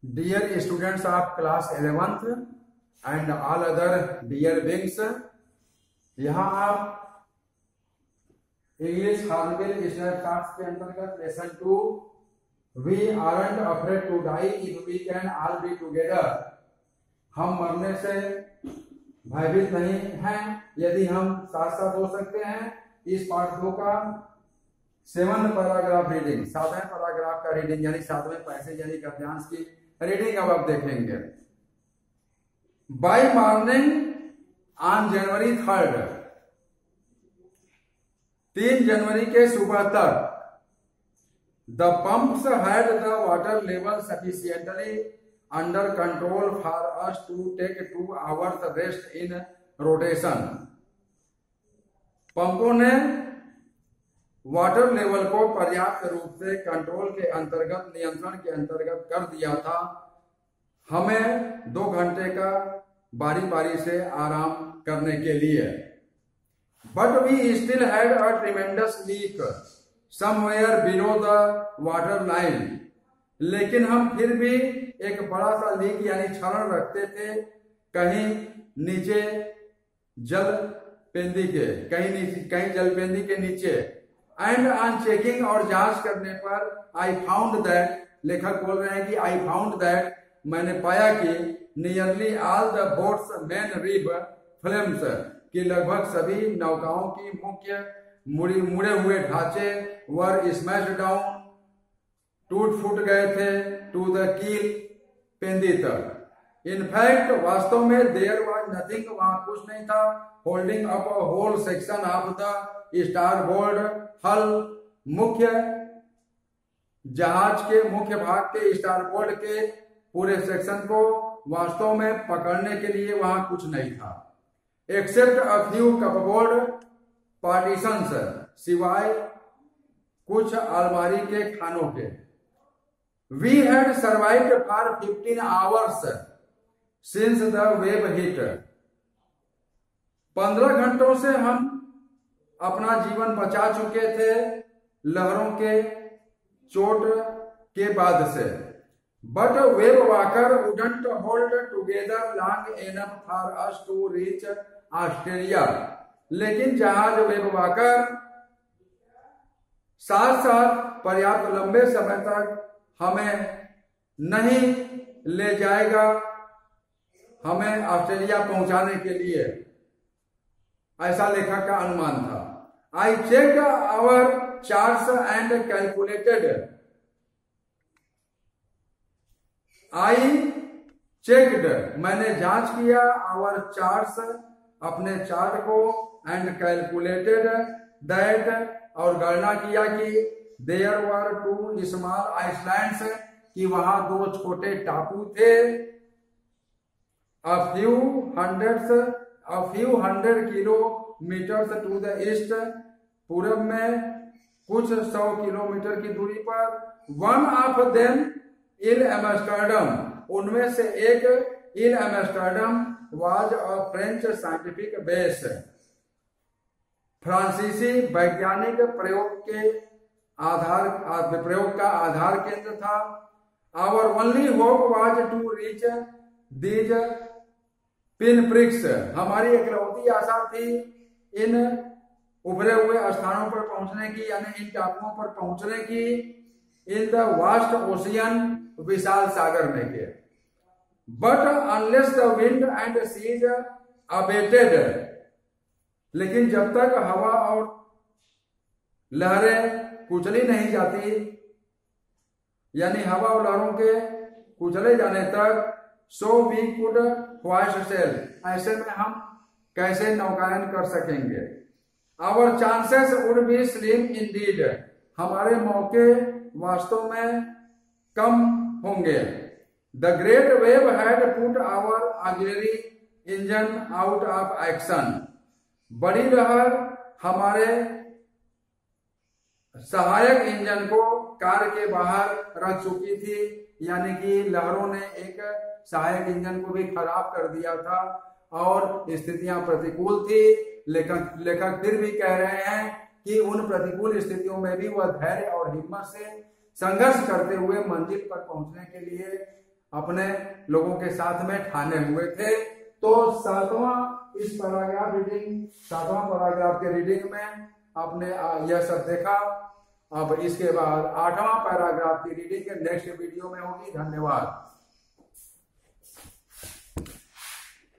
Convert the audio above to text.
Dear students of class 11th and all other dear beings, यहाँ आप English hardware snapshots के अंतर्गत lesson 2 we aren't afraid to die if we can all be together, हम मरने से भयभीत नहीं हैं यदि हम साथ साथ हो सकते हैं। इस पार्ट 2 का 7th पैराग्राफ रीडिंग, 7वें पैराग्राफ का रीडिंग यानी 7वें पैसेज यानी गद्यांश की रीडिंग अब आप देखेंगे। By morning on January 3rd, 3 जनवरी के सुबह तक the pumps had the water level sufficiently under control for us to take 2 hours rest in rotation. पंपों ने वाटर लेवल को पर्याप्त रूप से कंट्रोल के अंतर्गत, नियंत्रण के अंतर्गत कर दिया था। हमें 2 घंटे का बारी बारी से आराम करने के लिए। But we still had a tremendous leak somewhere below the water line, लेकिन हम फिर भी एक बड़ा सा लीक यानी क्षरण रखते थे कहीं नीचे जलपेंदी के, कहीं जलपेंदी के नीचे। एंड ऑन चेकिंग और जांच करने पर आई फाउंड दैट, लेखक बोल रहे हैं कि आई फाउंड दैट, मैंने पाया कि nearly all the boats main rib flames, कि लगभग सभी नौकाओं की मुख्य मुड़े हुए ढांचे वर स्मैश डाउन, टूट फूट गए थे, टू द कील, पेंदी तक। इनफैक्ट वास्तव में देयर वाज नथिंग, वहां कुछ नहीं था, holding up a whole section of the starboard hull, मुख्य जहाज के मुख्य भाग के स्टारबोर्ड के पूरे सेक्शन को वास्तव में पकड़ने के लिए वहां कुछ नहीं था। Except a few cupboard partitions, सिवाय कुछ अलमारी के खानों के। We had survived for 15 hours since the wave hit, 15 घंटों से हम अपना जीवन बचा चुके थे लहरों के चोट के बाद से। But Wavewalker wouldn't hold together long enough for us to reach Australia, लेकिन जहाज वेव वॉकर साथ साथ पर्याप्त लंबे समय तक हमें नहीं ले जाएगा, हमें ऑस्ट्रेलिया पहुंचाने के लिए, ऐसा लेखक का अनुमान था। I check our charts and calculated, I checked, मैंने जांच किया, आवर चार्ट्स, अपने चार्ट को, एंड कैलकुलेटेड दैट, और गणना किया कि देयर वर 2 स्मॉल आइसलैंड्स, कि वहां 2 छोटे टापू थे। a few hundred kilometers to the east, पूरब में कुछ 100 किलोमीटर की दूरी पर। One of them Ile Amsterdam, उनमें से एक Ile Amsterdam was a French scientific base, फ्रांसीसी वैज्ञानिक प्रयोग का आधार केंद्र था। Our only hope was to reach these pin pricks, हमारी इकलौती आशा थी इन उभरे हुए स्थानों पर पहुंचने की, यानी इन टापुओं पर पहुंचने की। इन द वास्ट ओशियन, विशाल सागर में के। But unless the wind and seas abated, लेकिन जब तक हवा और लहरें कुचली नहीं जाती, यानी हवा और लहरों के कुचले जाने तक, so we could hoist sail, ऐसे में हम कैसे नौकायन कर सकेंगे। Our chances would be slim indeed, हमारे मौके वास्तव में कम होंगे। The great wave had put our auxiliary engine out of action, बड़ी लहर हमारे सहायक इंजन को कार के बाहर रख चुकी थी, यानी कि लहरों ने एक सहायक इंजन को भी खराब कर दिया था और स्थितियां प्रतिकूल थी। लेखक फिर भी कह रहे हैं कि उन प्रतिकूल स्थितियों में भी वह धैर्य और हिम्मत से संघर्ष करते हुए मंजिल पर पहुंचने के लिए अपने लोगों के साथ में ठाने हुए थे। तो इस पैराग्राफ रीडिंग 7वां पैराग्राफ के रीडिंग में आपने यह सब देखा। अब इसके बाद 8वां पैराग्राफ की रीडिंग नेक्स्ट वीडियो में होगी। धन्यवाद।